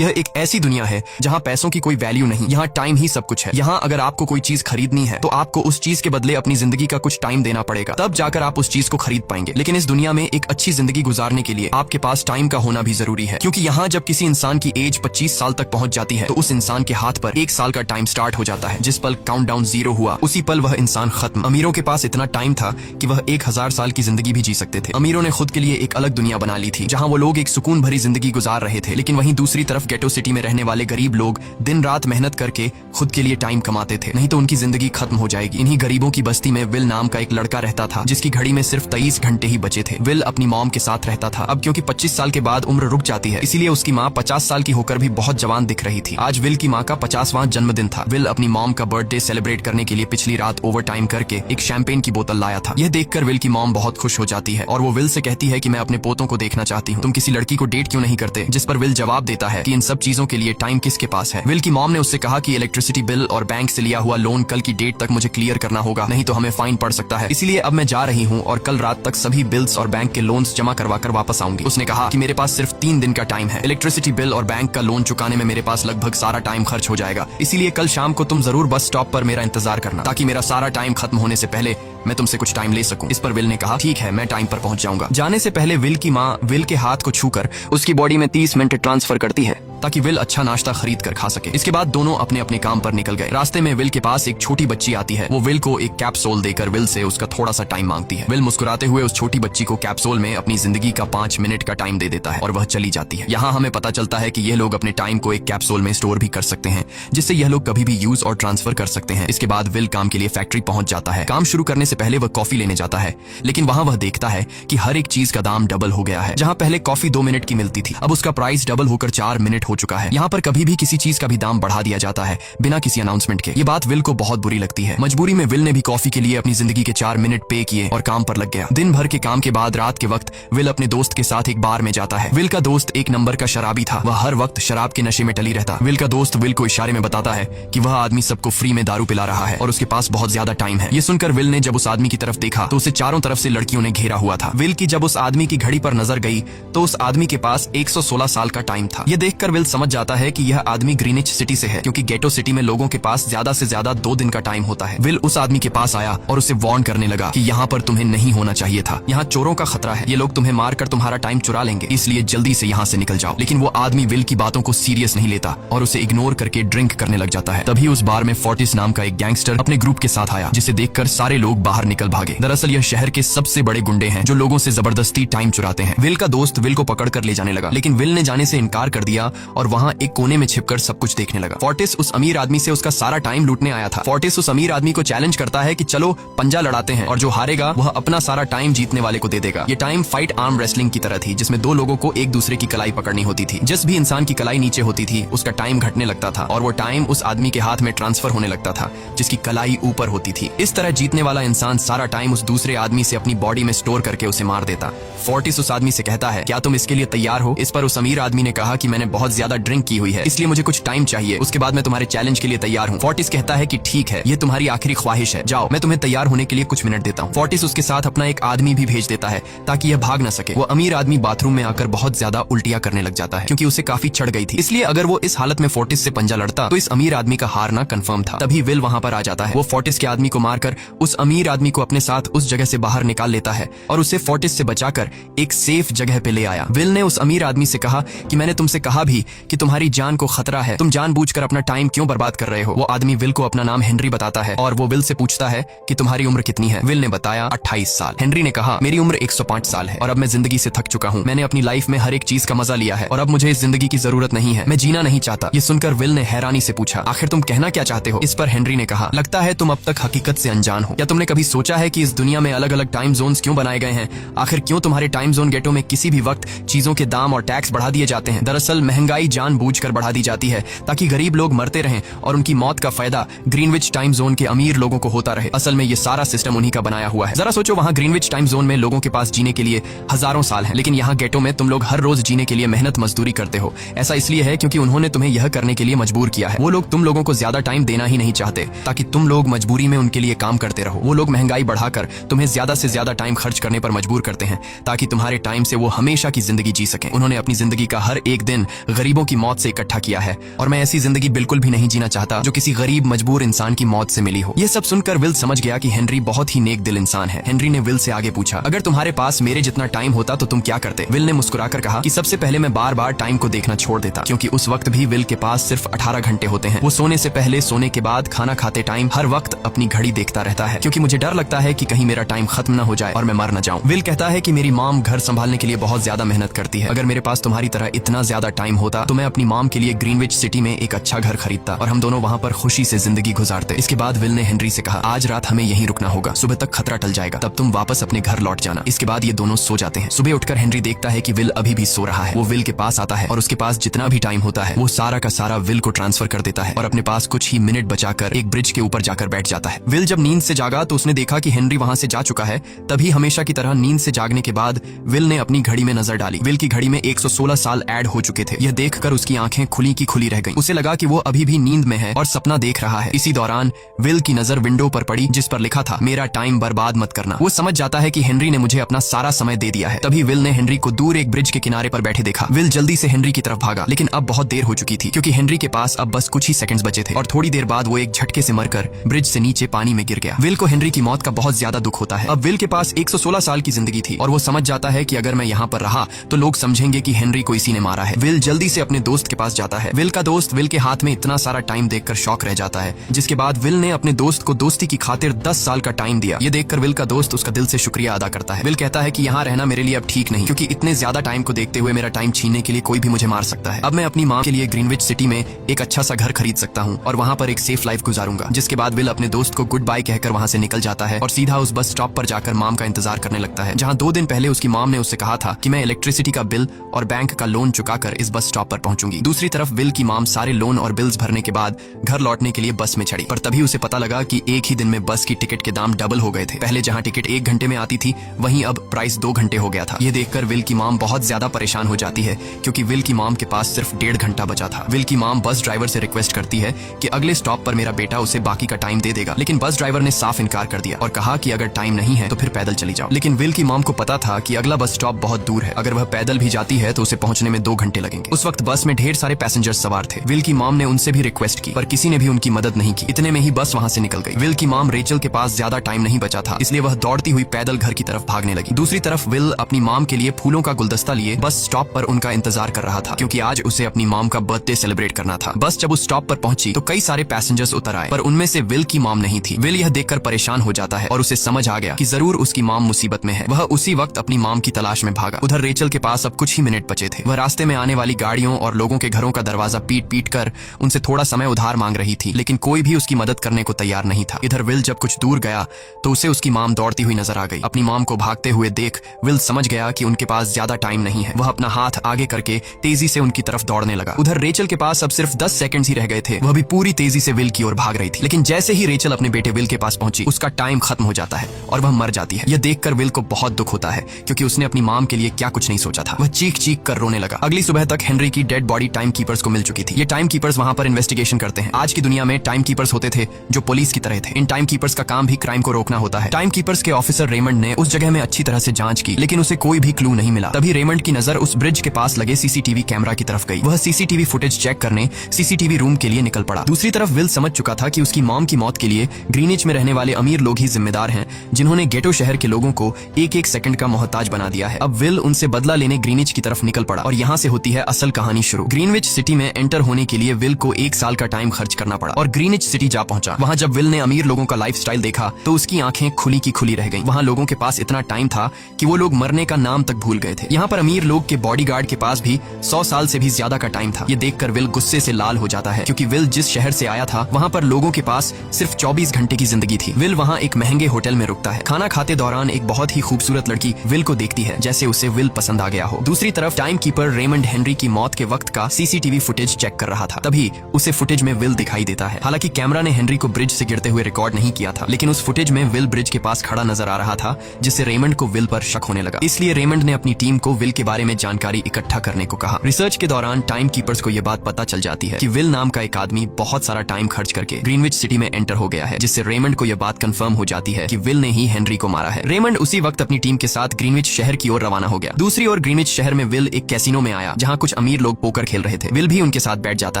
यह एक ऐसी दुनिया है जहाँ पैसों की कोई वैल्यू नहीं, यहाँ टाइम ही सब कुछ है। यहाँ अगर आपको कोई चीज खरीदनी है तो आपको उस चीज के बदले अपनी जिंदगी का कुछ टाइम देना पड़ेगा, तब जाकर आप उस चीज को खरीद पाएंगे। लेकिन इस दुनिया में एक अच्छी जिंदगी गुजारने के लिए आपके पास टाइम का होना भी जरूरी है, क्योंकि यहाँ जब किसी इंसान की एज 25 साल तक पहुंच जाती है तो उस इंसान के हाथ पर 1 साल का टाइम स्टार्ट हो जाता है। जिस पल काउंटडाउन 0 हुआ उसी पल वह इंसान खत्म। अमीरों के पास इतना टाइम था कि वह 1000 साल की जिंदगी भी जी सकते थे। अमीरों ने खुद के लिए एक अलग दुनिया बना ली थी जहाँ वो लोग एक सुकून भरी जिंदगी गुजार रहे थे, लेकिन वहीं दूसरी तरफ गेटो सिटी में रहने वाले गरीब लोग दिन रात मेहनत करके खुद के लिए टाइम कमाते थे, नहीं तो उनकी जिंदगी खत्म हो जाएगी। इन्हीं गरीबों की बस्ती में विल नाम का एक लड़का रहता था जिसकी घड़ी में सिर्फ 23 घंटे ही बचे थे। विल अपनी मॉम के साथ रहता था। अब क्योंकि 25 साल के बाद उम्र रुक जाती है, इसीलिए उसकी माँ 50 साल की होकर भी बहुत जवान दिख रही थी। आज विल की माँ का 50वां जन्मदिन था। विल अपनी मॉम का बर्थडे सेलिब्रेट करने के लिए पिछली रात ओवर टाइम करके एक शैंपेन की बोतल लाया था। यह देखकर विल की मॉम बहुत खुश हो जाती है और वो विल से कहती है कि मैं अपने पोतों को देखना चाहती हूँ, तुम किसी लड़की को डेट क्यों नहीं करते? जिस पर विल जवाब देता है कि इन सब चीजों के लिए टाइम किसके पास है। विल की मॉम ने उससे कहा कि इलेक्ट्रिसिटी बिल और बैंक से लिया हुआ लोन कल की डेट तक मुझे क्लियर करना होगा, नहीं तो हमें फाइन पड़ सकता है। इसलिए अब मैं जा रही हूँ और कल रात तक सभी बिल्स और बैंक के लोन्स जमा करवा कर वापस आऊंगी। उसने कहा कि मेरे पास सिर्फ 3 दिन का टाइम है। इलेक्ट्रिसिटी बिल और बैंक का लोन चुकाने में मेरे पास लगभग सारा टाइम खर्च हो जाएगा, इसीलिए कल शाम को तुम जरूर बस स्टॉप पर मेरा इंतजार करना, ताकि मेरा सारा टाइम खत्म होने से पहले मैं तुमसे कुछ टाइम ले सकूं। इस पर विल ने कहा ठीक है, मैं टाइम पर पहुंच जाऊंगा। जाने से पहले विल की माँ विल के हाथ को छूकर उसकी बॉडी में 30 मिनट ट्रांसफर करती है ताकि विल अच्छा नाश्ता खरीद कर खा सके। इसके बाद दोनों अपने अपने काम पर निकल गए। रास्ते में विल के पास एक छोटी बच्ची आती है। वो विल को एक कैप्सूल देकर विल से उसका थोड़ा सा टाइम मांगती है। विल मुस्कुराते हुए उस छोटी बच्ची को कैप्सूल में अपनी जिंदगी का 5 मिनट का टाइम दे देता है और वह चली जाती है। यहाँ हमें पता चलता है कि ये लोग अपने टाइम को एक कैप्सूल में स्टोर भी कर सकते हैं, जिससे यह लोग कभी भी यूज और ट्रांसफर कर सकते हैं। इसके बाद विल काम के लिए फैक्ट्री पहुंच जाता है। काम शुरू करने से पहले वह कॉफी लेने जाता है, लेकिन वहाँ वह देखता है कि हर एक चीज का दाम डबल हो गया है। जहाँ पहले कॉफी 2 मिनट की मिलती थी, अब उसका प्राइस डबल होकर 4 मिनट हो चुका है। यहाँ पर कभी भी किसी चीज का भी दाम बढ़ा दिया जाता है बिना किसी अनाउंसमेंट के। ये बात विल को बहुत बुरी लगती है। मजबूरी में विल ने भी कॉफी के लिए अपनी जिंदगी के 4 मिनट पे किए और काम पर लग गया। दिन भर के काम के बाद रात के वक्त विल अपने दोस्त के साथ एक बार में जाता है। विल का दोस्त एक नंबर का शराबी था। वह हर वक्त शराब के नशे में टली रहता। विल का दोस्त विल को इशारे में बताता है कि वह आदमी सबको फ्री में दारू पिला रहा है और उसके पास बहुत ज्यादा टाइम है। ये सुनकर विल ने जब उस आदमी की तरफ देखा तो उसे चारों तरफ से लड़कियों ने घेरा हुआ था। विल की जब उस आदमी की घड़ी पर नजर गई तो उस आदमी के पास 116 साल का टाइम था। ये देखकर विल समझ जाता है कि यह आदमी ग्रीनिच सिटी से है, क्योंकि गेटो सिटी में लोगों के पास ज्यादा से ज्यादा 2 दिन का टाइम होता है। विल उस आदमी के पास आया और उसे वार्न करने लगा कि यहाँ पर तुम्हें नहीं होना चाहिए था। यहाँ चोरों का खतरा है, ये लोग तुम्हें मारकर तुम्हारा टाइम चुरा लेंगे, इसलिए जल्दी से यहाँ से निकल जाओ। लेकिन वो आदमी विल की बातों को सीरियस नहीं लेता और उसे इग्नोर करके ड्रिंक करने लग जाता है। तभी उस बार में फोर्टिस नाम का एक गैंगस्टर अपने ग्रुप के साथ आया, जिसे देखकर सारे लोग बाहर निकल भागे। दरअसल यह शहर के सबसे बड़े गुंडे हैं जो लोगों से जबरदस्ती टाइम चुराते हैं। विल का दोस्त विल को पकड़ कर ले जाने लगा, लेकिन विल ने जाने से इनकार कर दिया और वहाँ एक कोने में छिपकर सब कुछ देखने लगा। फोर्टिस उस अमीर आदमी से उसका सारा टाइम लूटने आया था। फोर्टिस उस अमीर आदमी को चैलेंज करता है कि चलो पंजा लड़ाते हैं और जो हारेगा वह अपना सारा टाइम जीतने वाले को दे देगा। ये टाइम फाइट आर्म रेसलिंग की तरह थी, जिसमें 2 लोगों को एक दूसरे की कलाई पकड़नी होती थी। जिस भी इंसान की कलाई नीचे होती थी उसका टाइम घटने लगता था और वो टाइम उस आदमी के हाथ में ट्रांसफर होने लगता था जिसकी कलाई ऊपर होती थी। इस तरह जीतने वाला इंसान सारा टाइम उस दूसरे आदमी से अपनी बॉडी में स्टोर करके उसे मार देता। फोर्टिस उस आदमी से कहता है क्या तुम इसके लिए तैयार हो? इस पर उस अमीर आदमी ने कहा कि मैंने बहुत ज्यादा ड्रिंक की हुई है, इसलिए मुझे कुछ टाइम चाहिए, उसके बाद मैं तुम्हारे चैलेंज के लिए तैयार हूँ। फोर्टिस कहता है कि ठीक है, ये तुम्हारी आखिरी ख्वाहिश है, जाओ मैं तुम्हें तैयार होने के लिए कुछ मिनट देता हूँ। फोर्टिस उसके साथ अपना एक आदमी भी भेज देता है ताकि यह भाग न सके। वो अमीर आदमी बाथरूम में आकर बहुत ज्यादा उल्टियां करने लग जाता है क्योंकि उसे काफी चढ़ गई थी, इसलिए अगर वो इस हालत में फोर्टिस से पंजा लड़ता तो इस अमीर आदमी का हारना कंफर्म था। तभी विल वहाँ पर आ जाता है। वो फोर्टिस के आदमी को मारकर उस अमीर आदमी को अपने साथ उस जगह से बाहर निकाल लेता है और उसे फोर्टिस से बचाकर एक सेफ जगह पे ले आया। विल ने उस अमीर आदमी से कहा कि मैंने तुमसे कहा भी कि तुम्हारी जान को खतरा है, तुम जानबूझकर अपना टाइम क्यों बर्बाद कर रहे हो? वो आदमी विल को अपना नाम हेनरी बताता है और वो विल से पूछता है कि तुम्हारी उम्र कितनी है? विल ने बताया 28 साल। हेनरी ने कहा मेरी उम्र 105 साल है और अब मैं जिंदगी से थक चुका हूँ। मैंने अपनी लाइफ में हर एक चीज का मजा लिया है और अब मुझे इस जिंदगी की जरूरत नहीं है, मैं जीना नहीं चाहता। ये सुनकर विल ने हैरानी से पूछा आखिर तुम कहना क्या चाहते हो? इस पर हेनरी ने कहा लगता है तुम अब तक हकीकत से अनजान हो। क्या तुमने कभी सोचा है कि इस दुनिया में अलग अलग टाइम जोन्स क्यों बनाए गए हैं? आखिर क्यों तुम्हारे टाइम जोन गेटो में किसी भी वक्त चीजों के दाम और टैक्स बढ़ा दिए जाते हैं? दरअसल महंगाई जानबूझकर बढ़ा दी जाती है ताकि गरीब लोग मरते रहें और उनकी मौत का फायदा ग्रीनविच टाइम जोन के अमीर लोगों को होता रहे। असल में ये सारा सिस्टम उन्हीं का बनाया हुआ है। जरा सोचो, वहाँ ग्रीनविच टाइम जोन में लोगों के पास जीने के लिए हजारों साल हैं, लेकिन यहाँ गेटो में तुम लोग हर रोज जीने के लिए मेहनत मजदूरी करते हो। ऐसा इसलिए है क्योंकि उन्होंने तुम्हें यह करने के लिए मजबूर किया है। वो लोग तुम लोगों को ज्यादा टाइम देना ही नहीं चाहते ताकि तुम लोग मजबूरी में उनके लिए काम करते रहो। वो लोग महंगाई बढ़ाकर तुम्हें ज्यादा से ज्यादा टाइम खर्च करने पर मजबूर करते हैं ताकि तुम्हारे टाइम से वो हमेशा की जिंदगी जी सकें। उन्होंने अपनी जिंदगी का हर एक दिन गरीबों की मौत से इकट्ठा किया है और मैं ऐसी जिंदगी बिल्कुल भी नहीं जीना चाहता जो किसी गरीब मजबूर इंसान की मौत से मिली हो। यह सब सुनकर विल समझ गया कि हेनरी बहुत ही नेक दिल इंसान है। हेनरी ने विल से आगे पूछा, अगर तुम्हारे पास मेरे जितना टाइम होता तो तुम क्या करते? विल ने मुस्कुराकर कहा कि सबसे पहले मैं बार बार टाइम को देखना छोड़ देता, क्योंकि उस वक्त भी विल के पास सिर्फ 18 घंटे होते हैं। वो सोने से पहले, सोने के बाद, खाना खाते टाइम हर वक्त अपनी घड़ी देखता रहता है, क्योंकि मुझे डर लगता है कि कहीं मेरा टाइम खत्म न हो जाए और मैं मर न जाऊं। विल कहता है कि मेरी मॉम घर संभालने के लिए बहुत ज्यादा मेहनत करती है। अगर मेरे पास तुम्हारी तरह इतना ज्यादा टाइम होता तो मैं अपनी मॉम के लिए ग्रीनविच सिटी में एक अच्छा घर खरीदता और हम दोनों वहाँ पर खुशी से जिंदगी गुजारते। इसके बाद विल ने हेनरी से कहा, आज रात हमें यहीं रुकना होगा, सुबह तक खतरा टल जाएगा, तब तुम वापस अपने घर लौट जाना। इसके बाद ये दोनों सो जाते हैं। सुबह उठकर हेनरी देखता है कि विल अभी भी सो रहा है। वो विल के पास आता है और उसके पास जितना भी टाइम होता है वो सारा का सारा विल को ट्रांसफर कर देता है और अपने पास कुछ ही मिनट बचाकर एक ब्रिज के ऊपर जाकर बैठ जाता है। विल जब नींद से जागा तो उसने देखा कि हेनरी वहां से जा चुका है। तभी हमेशा की तरह नींद से जागने के बाद विल ने अपनी घड़ी में नजर डाली। विल की घड़ी में 116 साल ऐड हो चुके थे। यह देखकर उसकी आंखें खुली की खुली रह गईं। उसे लगा कि वो अभी भी नींद में है और सपना देख रहा है। इसी दौरान विल की नजर विंडो पर पड़ी जिस पर लिखा था, मेरा टाइम बर्बाद मत करना। वो समझ जाता है कि हेनरी ने मुझे अपना सारा समय दे दिया है। तभी विल ने हेनरी को दूर एक ब्रिज के किनारे पर बैठे देखा। विल जल्दी से हेनरी की तरफ भागा, लेकिन अब बहुत देर हो चुकी थी, क्योंकि हेनरी के पास अब बस कुछ ही सेकंड्स बचे थे और थोड़ी देर बाद वो एक झटके से मरकर ब्रिज से नीचे पानी में गिर गया। विल को हेनरी की मौत का बहुत ज्यादा दुख होता है। अब विल के पास 116 साल की जिंदगी थी और वो समझ जाता है कि अगर मैं यहाँ पर रहा तो लोग समझेंगे कि हेनरी को इसी ने मारा है। विल जल्दी से अपने दोस्त के पास जाता है। विल का दोस्त विल के हाथ में इतना सारा टाइम देखकर शॉक रह जाता है, जिसके बाद विल ने अपने दोस्त को दोस्ती की खातिर 10 साल का टाइम दिया। ये देखकर विल का दोस्त उसका दिल से शुक्रिया अदा करता है। विल कहता है कि यहाँ रहना मेरे लिए अब ठीक नहीं, क्योंकि इतने ज्यादा टाइम को देखते हुए मेरा टाइम छीनने के लिए कोई भी मुझे मार सकता है। अब मैं अपनी माँ के लिए ग्रीनविच सिटी में एक अच्छा सा घर खरीद सकता हूँ और वहाँ पर एक सेफ लाइफ गुजारूंगा। जिसके बाद विल अपने दोस्त को गुड बाय कहकर वहाँ से निकल जाता है और सीधा उस बस स्टॉप पर जाकर मॉम का इंतजार करने लगता है, जहाँ 2 दिन पहले उसकी मॉम ने उससे कहा था कि मैं इलेक्ट्रिसिटी का बिल और बैंक का लोन चुकाकर इस बस स्टॉप पर पहुंचूंगी। दूसरी तरफ विल की मॉम सारे लोन और बिल्स भरने के बाद घर लौटने के लिए बस में चढ़ी, पर तभी उसे पता लगा कि एक ही दिन में बस की टिकट के दाम डबल हो गए थे। पहले जहाँ टिकट 1 घंटे में आती थी वहीं अब प्राइस 2 घंटे हो गया था। ये देखकर विल की मॉम बहुत ज्यादा परेशान हो जाती है, क्योंकि विल की मॉम के पास सिर्फ 1.5 घंटा बचा था। विल की मॉम बस ड्राइवर से रिक्वेस्ट करती है कि अगले स्टॉप पर मेरा बेटा उसे बाकी का टाइम दे देगा, लेकिन बस ड्राइवर ने साफ इनकार कर दिया और कहा कि अगर टाइम नहीं है तो फिर पैदल चली जाओ। लेकिन विल की मॉम को पता था कि अगला बस स्टॉप बहुत दूर है, अगर वह पैदल भी जाती है तो उसे पहुंचने में 2 घंटे लगेंगे। उस वक्त बस में ढेर सारे पैसेंजर्स सवार थे। विल की मॉम ने उनसे भी रिक्वेस्ट की, पर किसी ने भी उनकी मदद नहीं की। इतने में ही बस वहां से निकल गई। विल की मॉम रेचल के पास ज्यादा टाइम नहीं बचा था, इसलिए वह दौड़ती हुई पैदल घर की तरफ भागने लगी। दूसरी तरफ विल अपनी मॉम के लिए फूलों का गुलदस्ता लिए बस स्टॉप पर उनका इंतजार कर रहा था, क्योंकि आज उसे अपनी मॉम का बर्थडे सेलिब्रेट करना था। बस जब उस स्टॉप पर पहुंची तो कई सारे पैसेंजर्स उतर आए, पर उनमें से विल की मॉम नहीं थी। विल यह देखकर परेशान हो जाता है और उसे समझ आ गया कि जरूर उसकी मॉम मुसीबत में है। वह उसी वक्त अपनी मॉम की तलाश में भागा। उधर रेचल के पास अब कुछ ही मिनट बचे थे। वह रास्ते में आने वाली गाड़ियों और लोगों के घरों का दरवाजा पीट पीट कर उनसे थोड़ा समय उधार मांग रही थी, लेकिन कोई भी उसकी मदद करने को तैयार नहीं था। इधर विल जब कुछ दूर गया तो उसे उसकी मॉम दौड़ती हुई नजर आ गई। अपनी मॉम को भागते हुए देख विल समझ गया कि उनके पास ज्यादा टाइम नहीं है। वह अपना हाथ आगे करके तेजी से उनकी तरफ दौड़ने लगा। उधर रेचल के पास अब सिर्फ 10 सेकंड्स ही रह गए थे। वह भी पूरी तेजी से विल की ओर भाग रही थी, लेकिन जैसे ही रेचल अपने बेटे विल के पास पहुंची उसका टाइम खत्म हो जाता है और वह मर जाती है। यह देखकर विल को बहुत दुख होता है, क्योंकि उसने अपनी मॉम के लिए क्या कुछ नहीं सोचा था। वह चीख चीख कर रोने लगा। अगली सुबह तक हेनरी की डेड बॉडी टाइम कीपर्स को मिल चुकी थी। ये टाइम कीपर्स वहां पर इन्वेस्टिगेशन करते हैं। आज की दुनिया में टाइम कीपर्स होते थे जो पुलिस की तरह थे। इन टाइम कीपर्स का काम भी क्राइम को रोकना होता है। टाइम कीपर्स के ऑफिसर रेमंड ने उस जगह में अच्छी तरह से जांच की, लेकिन उसे कोई भी क्लू नहीं मिला। तभी रेमंड की नजर उस ब्रिज के पास लगे सीसीटीवी कैमरा की तरफ गई। वह सीसीटीवी फुटेज चेक करने सीसीटीवी रूम के लिए निकल पड़ा। दूसरी तरफ विल समझ चुका था कि उसकी मॉम की मौत के लिए ग्रीनिच में रहने वाले अमीर लोग ही जिम्मेदार हैं, जिन्होंने गेटो शहर के लोगों को एक एक सेकंड का मोहताज बना दिया है। अब विल उनसे बदला लेने ग्रीनिच की तरफ निकल पड़ा और यहाँ से होती है असल कहानी शुरू। ग्रीनविच सिटी में एंटर होने के लिए विल को 1 साल का टाइम खर्च करना पड़ा और ग्रीनिच सिटी जा पहुंचा। वहाँ जब विल ने अमीर लोगों का लाइफस्टाइल देखा तो उसकी आंखें खुली की खुली रह गईं। वहाँ लोगों के पास इतना टाइम था कि वो लोग मरने का नाम तक भूल गए थे। यहाँ पर अमीर लोग के बॉडीगार्ड के पास भी 100 साल से भी ज्यादा का टाइम था। ये देखकर विल गुस्से से लाल हो जाता है, क्योंकि विल जिस शहर से आया था वहाँ पर लोगों के पास सिर्फ 24 घंटे की जिंदगी थी। विल वहाँ एक महंगे होटल में रुकता है। खाना खाते दौरान एक बहुत ही खूबसूरत लड़की विल को देखती है, जैसे उसे विल पसंद आ गया हो। दूसरी तरफ टाइम कीपर रेमंड हेनरी की मौत के वक्त का सीसीटीवी फुटेज चेक कर रहा था। तभी उसे फुटेज में विल दिखाई देता है। हालांकि कैमरा ने हेनरी को ब्रिज से गिरते हुए रिकॉर्ड नहीं किया था, लेकिन उस फुटेज में विल ब्रिज के पास खड़ा नजर आ रहा था, जिससे रेमंड को विल पर शक होने लगा। इसलिए रेमंड ने अपनी टीम को विल के बारे में जानकारी इकट्ठा करने को कहा। रिसर्च के दौरान टाइम कीपर्स को यह बात पता चल जाती है कि विल नाम का एक आदमी बहुत सारा टाइम खर्च करके ग्रीनविच सिटी में एंटर हो गया है, जिससे रेमंड को यह बात कंफर्म हो जाती है कि विल ने ही हेनरी को मारा है। रेमंड उसी वक्त अपनी टीम के साथ ग्रीनविच शहर की ओर रवाना हो गया। दूसरी ओर ग्रीनविच शहर में विल एक कैसीनो में आया जहाँ कुछ अमीर लोग पोकर खेल रहे थे। विल भी उनके साथ बैठ जाता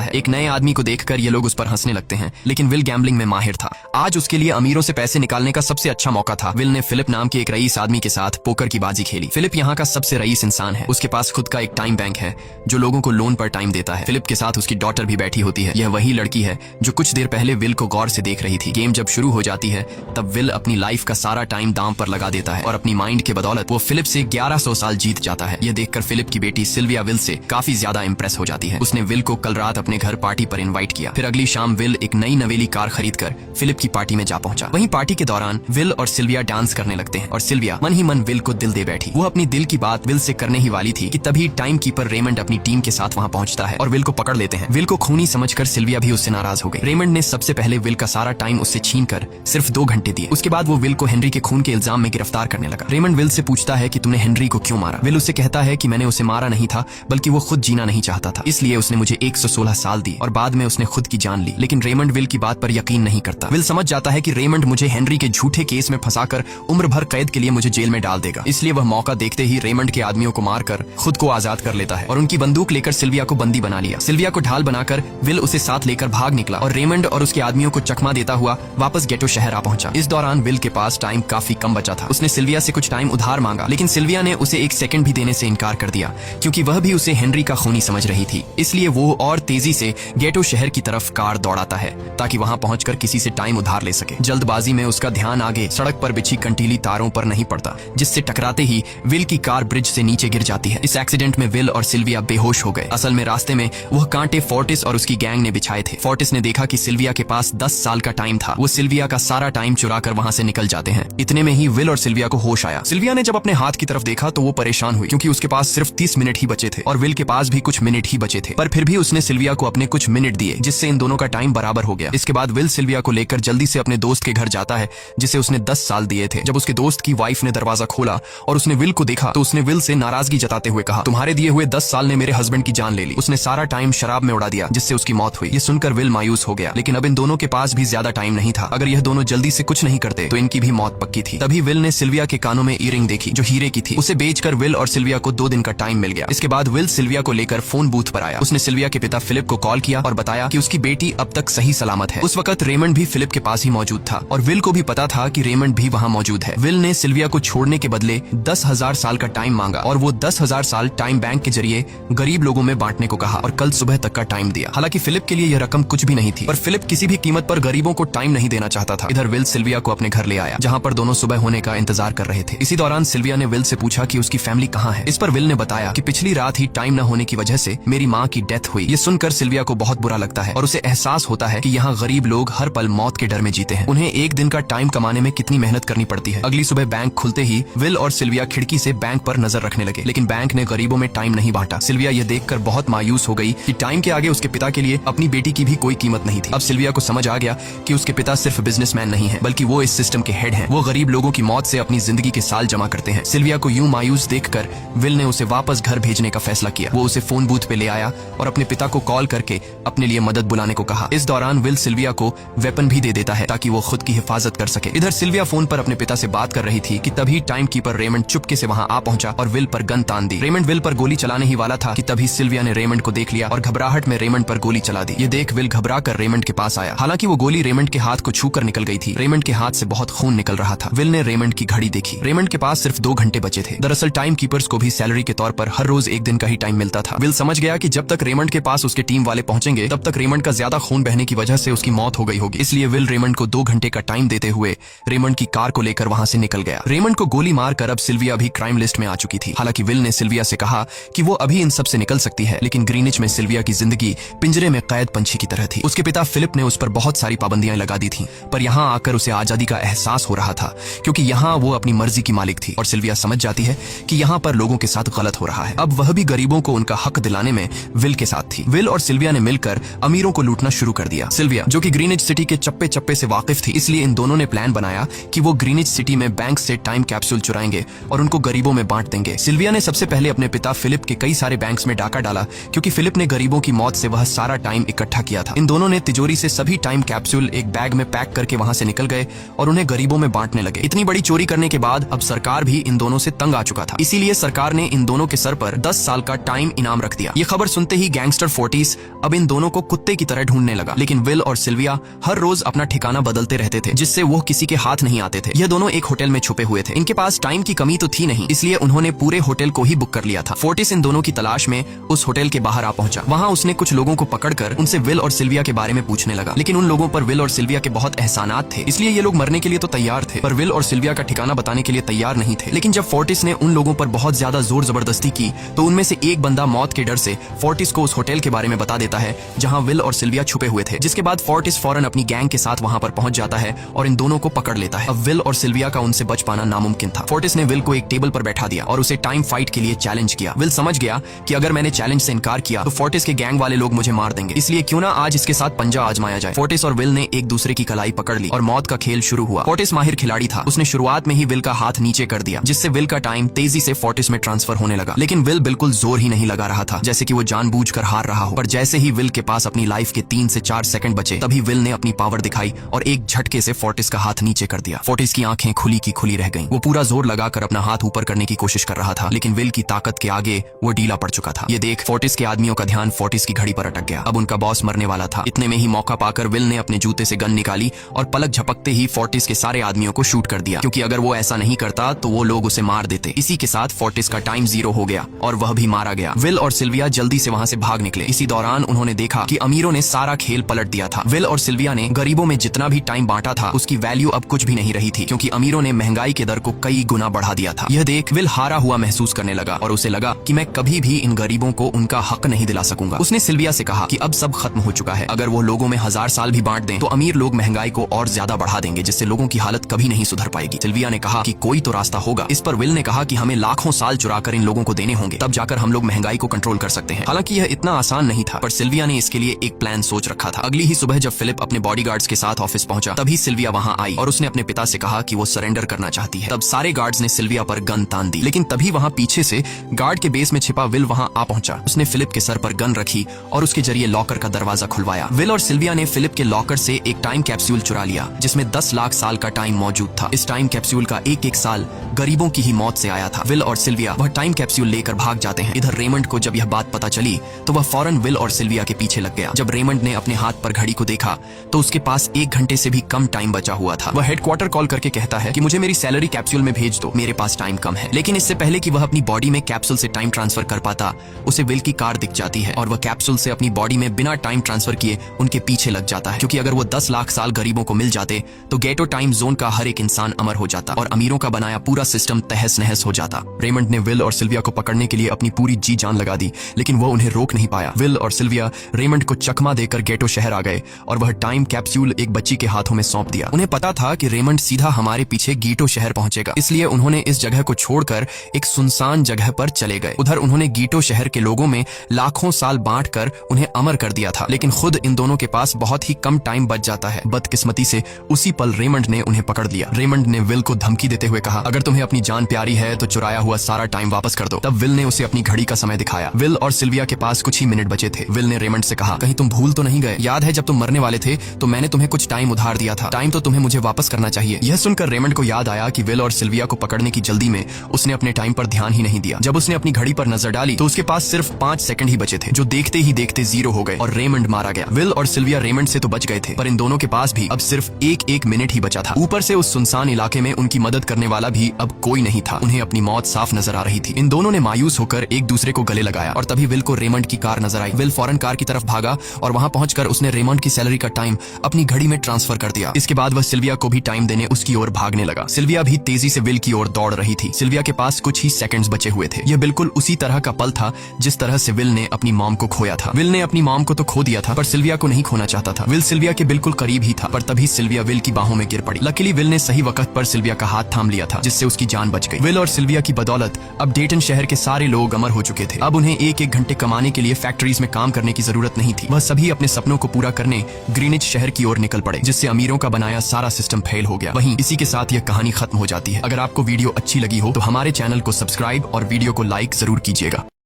है। एक नए आदमी को देखकर ये लोग उस पर हंसने लगते हैं, लेकिन विल गैम्बलिंग में माहिर था। आज उसके लिए अमीरों से पैसे निकालने का सबसे अच्छा मौका था। विल ने फिलिप नाम के एक रईस आदमी के साथ पोकर की बाजी खेली। फिलिप यहाँ का सबसे रईस इंसान है। उसके पास खुद का एक टाइम बैंक है जो लोगों को लोन पर टाइम देता है। फिलिप के साथ उसकी डॉटर भी बैठी होती है। यह वही लड़की है जो कुछ देर पहले विल को गौर से देख रही थी। गेम जब शुरू हो जाती है तब विल अपनी लाइफ का सारा टाइम दांव पर लगा देता है और अपनी माइंड के बदौलत वो फिलिप से 1100 साल जीत जाता है। यह देखकर फिलिप की बेटी सिल्विया विल से काफी ज्यादा इंप्रेस हो जाती है। उसने विल को कल रात अपने घर पार्टी पर इनवाइट किया। फिर अगली शाम विल एक नई नवेली कार खरीदकर फिलिप की पार्टी में जा पहुंचा। वहीं पार्टी के दौरान विल और सिल्विया डांस करने लगते हैं और सिल्विया मन ही मन विल को दिल दे बैठी। वो अपनी दिल की बात विल से करने ही वाली थी कि तभी टाइम कीपर रेमंड अपनी टीम के साथ वहां पहुंचता है और विल को पकड़ लेते हैं। विल को खूनी समझकर सिल्विया भी उससे नाराज हो गई। रेमंड ने सबसे पहले विल का सारा टाइम उससे छीनकर सिर्फ 2 घंटे दिए। उसके बाद वो विल को हेनरी के खून के इल्जाम में गिरफ्तार करने लगा। रेमंड विल से पूछता है कि तुमने हेनरी को क्यों मारा। विल उसे कहता है कि मैंने उसे मारा नहीं था, बल्कि वो खुद जीना नहीं चाहता था, इसलिए उसने मुझे 116 साल दी और बाद में उसने खुद की जान ली। लेकिन रेमंड विल की बात पर यकीन नहीं करता। विल समझ जाता है कि रेमंड मुझे हेनरी के झूठे केस में फंसाकर उम्र भर कैद के लिए मुझे जेल में डाल देगा, इसलिए वह मौका देखते ही रेमंड के आदमियों को मारकर खुद को आजाद कर लेता है और उनकी बंदूक लेकर सिल्विया को बंदी बना लिया। सिल्विया को ढाल बनाकर विल उसे साथ लेकर भाग निकला और रेमंड और उसके आदमियों को चकमा देता हुआ वापस गेटो शहर आ पहुंचा। इस दौरान विल के पास टाइम काफी कम बचा था। उसने सिल्विया से कुछ टाइम उधार मांगा, लेकिन सिल्विया ने उसे 1 सेकंड भी देने से इनकार कर दिया क्योंकि वह भी उसे हेनरी का खूनी समझ रही थी। इसलिए वो और तेजी से गेटो शहर की तरफ कार दौड़ाता है ताकि वहां पहुंचकर किसी से टाइम उधार ले सके। जल्दबाजी में उसका ध्यान आगे सड़क पर बिछी कंटीली तारों पर नहीं पड़ता, जिससे टकराते ही विल की कार ब्रिज से नीचे गिर जाती है। इस एक्सीडेंट में विल और सिल्विया बेहोश हो गए। असल में रास्ते में वह कांटे फोर्टिस और उसकी गैंग ने बिछाए थे। फोर्टिस ने देखा कि सिल्विया के पास 10 साल का टाइम था। वो सिल्विया का सारा टाइम चुराकर वहां से निकल जाते हैं। इतने में ही विल और सिल्विया को होश आया। सिल्विया ने जब अपने हाथ की तरफ देखा तो वो परेशान हुई क्योंकि उसके पास सिर्फ 30 मिनट ही बचे थे और विल के पास भी कुछ मिनट ही बचे थे, पर फिर भी उसने सिल्विया को अपने कुछ मिनट दिए, जिससे इन दोनों का टाइम बराबर हो गया। इसके बाद विल सिल्विया को लेकर जल्दी से अपने दोस्त के घर जाता है जिसे उसने 10 साल दिए थे। जब उसके दोस्त की वाइफ ने दरवाजा खोला और उसने विल को देखा तो उसने विल से नाराजगी जताते हुए कहा, तुम्हारे दिए हुए 10 साल ने मेरे हस्बैंड की जान ले ली। उसने सारा टाइम शराब में उड़ा दिया जिससे उसकी मौत हुई। ये सुनकर विल मायूस हो गया, लेकिन अब इन दोनों के पास भी ज्यादा टाइम नहीं था। अगर यह दोनों जल्दी से कुछ नहीं करते तो इनकी भी मौत पक्की थी। तभी विल ने सिल्विया के कानों में ईयरिंग देखी जो हीरे की थी। उसे बेचकर विल और सिल्विया को 2 दिन का टाइम मिल गया। इसके बाद विल सिल्विया को लेकर फोन बूथ पर आया। उसने सिल्विया के पिता फिलिप को कॉल किया और बताया कि उसकी बेटी अब तक सही सलामत है। उस वक्त रेमंड भी फिलिप के पास ही मौजूद था और विल को भी पता था कि रेमंड भी वहाँ मौजूद है। विल ने सिल्विया को छोड़ने के बदले 10,000 साल का टाइम मांगा और वो 10,000 साल टाइम बैंक के जरिए गरीब लोगों में बांटने को कहा और कल सुबह तक का टाइम दिया। हालांकि फिलिप के लिए यह रकम कुछ भी नहीं थी, पर फिलिप किसी भी कीमत पर गरीबों को टाइम नहीं देना चाहता था। इधर विल सिल्विया को अपने घर ले आया जहाँ पर दोनों सुबह होने का इंतजार कर रहे थे। इसी दौरान सिल्विया ने विल से पूछा कि उसकी फैमिली कहाँ है। इस पर विल ने बताया कि पिछली रात ही टाइम न होने की वजह से मेरी माँ की डेथ हुई। ये सुनकर सिल्विया को बहुत बुरा लगता है और उसे एहसास होता है कि यहाँ गरीब लोग हर पल मौत के डर में जीते हैं। उन्हें एक दिन का टाइम कमाने में कितनी मेहनत करनी पड़ती है। अगली सुबह बैंक खुलते ही विल और सिल्विया खिड़की से बैंक पर नजर रखने लगे, लेकिन बैंक ने गरीबों में टाइम नहीं बांटा। सिल्विया ये देखकर बहुत मायूस हो गई कि टाइम के आगे उसके पिता के लिए अपनी बेटी की भी कोई कीमत नहीं थी। अब सिल्विया को समझ आ गया कि उसके पिता सिर्फ बिजनेसमैन नहीं है, बल्कि वो इस सिस्टम के हेड हैं। वो गरीब लोगों की मौत से अपनी जिंदगी के साल जमा करते हैं। सिल्विया को यूं मायूस देखकर विल ने उसे वापस घर भेजने का फैसला किया। वो उसे फोन बूथ पे ले आया और अपने पिता को कॉल करके अपने लिए मदद बुलाने को कहा। इस दौरान विल सिल्विया को वेपन भी दे देता है ताकि वो खुद की हिफाजत कर सके। इधर सिल्विया फोन पर अपने पिता से बात कर रही थी कि तभी टाइम कीपर रेमंड चुपके से वहां आ पहुंचा और विल पर गन तान दी। रेमंड विल पर गोली चलाने ही वाला था कि तभी सिल्विया ने रेमंड को देख लिया और घबराहट में रेमंड पर गोली चला दी। ये देख विल घबरा कर रेमंड के पास आया। हालांकि वो गोली रेमंड के हाथ को छूकर निकल गई थी। रेमंड के हाथ से बहुत खून निकल रहा था। विल ने रेमंड की घड़ी देखी। रेमंड के पास सिर्फ 2 घंटे बचे थे। दरअसल टाइम कीपर्स को भी सैलरी के तौर पर हर रोज 1 दिन का ही टाइम मिलता था। विल समझ गया कि जब तक रेमंड के पास उसके टीम वाले पहुंचेंगे तब तक रेमंड का ज्यादा खून बहने की वजह से उसकी मौत हो गई होगी। इसलिए विल रेमंड को 2 घंटे का टाइम देते हुए रेमंड की कार को लेकर वहां से निकल गया। रेमंड को गोली मारकर अब सिल्विया भी क्राइम लिस्ट में आ चुकी थी। हालांकि विल ने सिल्विया से कहा कि वो अभी इन सब से निकल सकती है, लेकिन ग्रीनिच में सिल्विया की जिंदगी पिंजरे में कैद पंछी की तरह थी। उसके पिता फिलिप ने उस पर बहुत सारी पाबंदियां लगा दी थी, पर यहाँ आकर उसे आजादी का एहसास हो रहा था क्योंकि यहाँ वो अपनी मर्जी की मालिक थी और सिल्विया समझ जाती है कि यहाँ पर लोगों के साथ गलत हो रहा है। अब वह भी गरीबों को उनका हक दिलाने में विल के साथ थी। विल और सिल्विया ने मिलकर अमीरों को लूटना शुरू कर दिया। सिल्विया जो कि ग्रीनिच सिटी के चप्पे चप्पे से वाकिफ थी, इसलिए इन दोनों ने प्लान बनाया कि वो ग्रीनिच सिटी में बैंक से टाइम कैप्सूल चुराएंगे और उनको गरीबों में बांट देंगे। सिल्विया ने सबसे पहले अपने पिता फिलिप के कई सारे बैंक्स में डाका डाला क्योंकि फिलिप ने गरीबों की मौत से वह सारा टाइम इकट्ठा किया था। इन दोनों ने तिजोरी से सभी टाइम कैप्सूल एक बैग में पैक करके वहां से निकल निकल गए और उन्हें गरीबों में बांटने लगे। इतनी बड़ी चोरी करने के बाद अब सरकार भी इन दोनों से तंग आ चुका था, इसीलिए सरकार ने इन दोनों के सर पर 10 साल का टाइम इनाम रख दिया। ये खबर सुनते ही गैंगस्टर फोर्टिस अब इन दोनों को कुत्ते की तरह ढूंढने लगा, लेकिन विल और सिल्विया हर रोज अपना ठिकाना बदलते रहते थे, जिससे वो किसी के हाथ नहीं आते थे। यह दोनों एक होटल में छुपे हुए थे। इनके पास टाइम की कमी तो थी नहीं, इसलिए उन्होंने पूरे होटल को ही बुक कर लिया था। फोर्टिस इन दोनों की तलाश में उस होटल के बाहर आ पहुंचा। वहां उसने कुछ लोगों को पकड़कर उनसे विल और सिल्विया के बारे में पूछने लगा, लेकिन उन लोगों पर विल और सिल्विया के बहुत एहसानात थे, इसलिए ये लोग मरने के लिए तो तैयार थे, पर विल और सिल्विया का ठिकाना बताने के लिए तैयार नहीं थे। लेकिन जब फोर्टिस ने उन लोगों पर बहुत ज्यादा जोर जबरदस्ती की तो उनमें से एक बंदा मौत के डर से फोर्टिस को उस होटल के बारे में बता देता है जहां विल और सिल्विया छुपे हुए थे, जिसके बाद फोर्टिस फौरन अपनी गैंग के साथ वहां पर पहुंच जाता है और इन दोनों को पकड़ लेता है। अब विल और सिल्विया का उनसे बच पाना नामुमकिन था। फोर्टिस ने विल को एक टेबल पर बैठा दिया और उसे टाइम फाइट के लिए चैलेंज किया। विल समझ गया कि अगर मैंने चैलेंज से इनकार किया तो फोर्टिस के गैंग वाले लोग मुझे मार देंगे, इसलिए क्यों ना आज इसके साथ पंजा आजमाया जाए। फोर्टिस और विल ने एक दूसरे की कलाई पकड़ ली और मौत का खेल शुरू हुआ। फोर्टिस माहिर खिलाड़ी था, उसने शुरुआत में ही विल का हाथ नीचे कर दिया, जिससे विल का टाइम तेजी से फोर्टिस में ट्रांसफर होने लगा। लेकिन विल बिल्कुल जोर ही नहीं लगा रहा था, जैसे कि वो जानबूझकर हार रहा हो। पर जैसे ही विल के पास अपनी लाइफ के 3 से 4 सेकंड बचे, तभी विल ने अपनी पावर दिखाई और एक झटके से फोर्टिस का हाथ नीचे कर दिया। फोर्टिस की आंखें खुली की खुली रह गईं। वो पूरा जोर लगाकर अपना हाथ ऊपर करने की कोशिश कर रहा था, लेकिन विल की ताकत के आगे वो ढीला पड़ चुका था। ये देख फोर्टिस के आदमियों का ध्यान फोर्टिस की घड़ी पर अटक गया। अब उनका बॉस मरने वाला था। इतने में ही मौका पाकर विल ने अपने जूते से गन निकाली और पलक झपकते ही फोर्टिस के सारे आदमियों को शूट कर दिया, क्योंकि अगर वो ऐसा नहीं करता तो वो लोग उसे मार देते। इसी के साथ फोर्टिस का टाइम 0 हो गया और वह भी मारा गया। विल और सिल्विया जल्दी से वहां से भाग निकले। इसी दौरान उन्होंने देखा कि अमीरों ने सारा खेल पलट दिया था। विल और सिल्विया ने गरीबों में जितना भी टाइम बांटा था उसकी वैल्यू अब कुछ भी नहीं रही थी, क्योंकि अमीरों ने महंगाई के दर को कई गुना बढ़ा दिया था। यह देख विल हारा हुआ महसूस करने लगा और उसे लगा कि मैं कभी भी इन गरीबों को उनका हक नहीं दिला सकूंगा। उसने सिल्विया से कहा कि अब सब खत्म हो चुका है, अगर वो लोगों में 1000 साल भी बांट दें तो अमीर लोग महंगाई को और ज्यादा बढ़ा देंगे, जिससे लोगों की हालत कभी नहीं सुधर पाएगी। सिल्विया ने कहा कि कोई तो रास्ता होगा। इस पर विल ने कहा कि हमें लाखों साल चुराकर इन लोगों को देने होंगे, तब जाकर हम लोग महंगाई को कंट्रोल कर सकते हैं। हालांकि यह इतना आसान नहीं था, पर सिल्विया ने इसके लिए एक प्लान सोच रखा था। अगली ही सुबह जब फिलिप अपने बॉडीगार्ड्स के साथ ऑफिस पहुंचा, तभी सिल्विया वहां आई और उसने अपने पिता से कहा कि वो सरेंडर करना चाहती है। तब सारे गार्ड्स ने सिल्विया पर गन तान दी, लेकिन तभी वहां पीछे से गार्ड के बेस में छिपा विल वहां आ पहुंचा। उसने फिलिप के सर पर गन रखी और उसके जरिए लॉकर का दरवाजा खुलवाया। विल और सिल्विया ने फिलिप के लॉकर से एक टाइम कैप्सूल चुरा लिया, जिसमें 10 लाख साल का टाइम मौजूद था। इस टाइम कैप्सूल का एक एक साल गरीबों की ही मौत से आया था। विल और सिल्विया वह टाइम कैप्सूल लेकर भाग जाते हैं। इधर रेमंड को जब यह बात पता चली तो वह फौरन विल और सिल्विया के पीछे लग गया। जब रेमंड ने अपने हाथ पर घड़ी को देखा तो उसके पास 1 घंटे से भी कम टाइम बचा हुआ था। वह हेडक्वार्टर कॉल करके कहता है कि मुझे मेरी सैलरी कैप्सूल में भेज दो, मेरे पास टाइम कम है। लेकिन इससे पहले कि वह अपनी बॉडी में कैप्सूल से टाइम ट्रांसफर कर पाता, उसे विल की कार दिख जाती है और वह कैप्सूल से अपनी बॉडी में बिना टाइम ट्रांसफर किए उनके पीछे लग जाता है, क्योंकि अगर वो 10 लाख साल गरीबों को मिल जाते तो गेटो टाइम जोन का हर एक इंसान अमर हो जाता और अमीरों का बनाया पूरा सिस्टम तहस नहस हो जाता। रेमंड ने विल और सिल्विया को पकड़ने के लिए अपनी पूरी जी जान लगा दी, लेकिन वो उन्हें रोक नहीं पाया। विल और सिल्विया रेमंड को चकमा देकर गेटो शहर आ गए और वह टाइम कैप्सूल एक बच्ची के हाथों में सौंप दिया। उन्हें पता था कि रेमंड सीधा हमारे पीछे गीटो शहर पहुंचेगा, इसलिए उन्होंने इस जगह को छोड़कर एक सुनसान जगह पर चले गए। उधर उन्होंने गीटो शहर के लोगों में लाखों साल बांटकर उन्हें अमर कर दिया था, लेकिन खुद इन दोनों के पास बहुत ही कम टाइम बच जाता है। बदकिस्मती से उसी पल रेमंड ने उन्हें पकड़ लिया। रेमंड ने विल को धमकी देते हुए कहा, अगर तुम्हें अपनी जान प्यारी है तो चुराया हुआ सारा टाइम वापस कर दो। तब विल ने उसे अपनी घड़ी का समय दिखाया। विल और सिल्विया के पास कुछ ही मिनट बचे थे। विल ने रेमंड से कहा, कहीं तुम भूल तो नहीं गए? याद है जब तुम मरने वाले थे तो मैंने तुम्हें कुछ टाइम उधार दिया था, टाइम तो तुम्हें मुझे वापस करना चाहिए। यह सुनकर रेमंड को याद आया कि विल और सिल्विया को पकड़ने की जल्दी में उसने अपने टाइम पर ध्यान ही नहीं दिया। जब उसने अपनी घड़ी पर नजर डाली तो उसके पास सिर्फ 5 सेकंड ही बचे थे, जो देखते ही देखते 0 हो गए और रेमंड मारा गया। विल और सिल्विया रेमंड से तो बच गए थे, पर इन दोनों के पास भी अब सिर्फ एक मिनट ही बचा था। ऊपर से उस सुनसान इलाके में उनकी मदद करने वाला भी अब कोई नहीं था। उन्हें अपनी मौत साफ नजर आ रही थी। इन दोनों ने मायूस होकर एक दूसरे को गले लगाया और तभी विल को रेमंड की कार नजर आई। विल फौरन कार की तरफ भागा और वहां पहुंचकर उसने रेमंड की सैलरी का टाइम अपनी घड़ी में ट्रांसफर कर दिया। इसके बाद वह सिल्विया को भी टाइम देने उसकी ओर भागने लगा। सिल्विया भी तेजी से विल की ओर दौड़ रही थी। सिल्विया के पास कुछ ही सेकंड्स बचे हुए थे। यह बिल्कुल उसी तरह का पल था जिस तरह से विल ने अपनी मॉम को खोया था। विल ने अपनी मॉम को तो खो दिया था, पर सिल्विया को नहीं खोना चाहता था। विल सिल्विया के बिल्कुल करीब ही था, पर तभी सिल्विया विल की बाहों में गिर पड़ी। लकीली विल ने सही वक्त पर सिल्विया का हाथ थाम लिया था, जिससे उसकी जान बच गई। विल और सिल्विया की बदौलत अब डेटन शहर के सारे लोग अमर हो चुके थे। अब उन्हें 1-1 घंटे कमाने के लिए फैक्ट्रीज में काम करने की जरूरत नहीं थी। वह सभी अपने सपनों को पूरा करने ग्रीनिच शहर की ओर निकल पड़े, जिससे अमीरों का बनाया सारा सिस्टम फेल हो गया। वहीं इसी के साथ यह कहानी खत्म हो जाती है। अगर आपको वीडियो अच्छी लगी हो तो हमारे चैनल को सब्सक्राइब और वीडियो को लाइक जरूर कीजिएगा।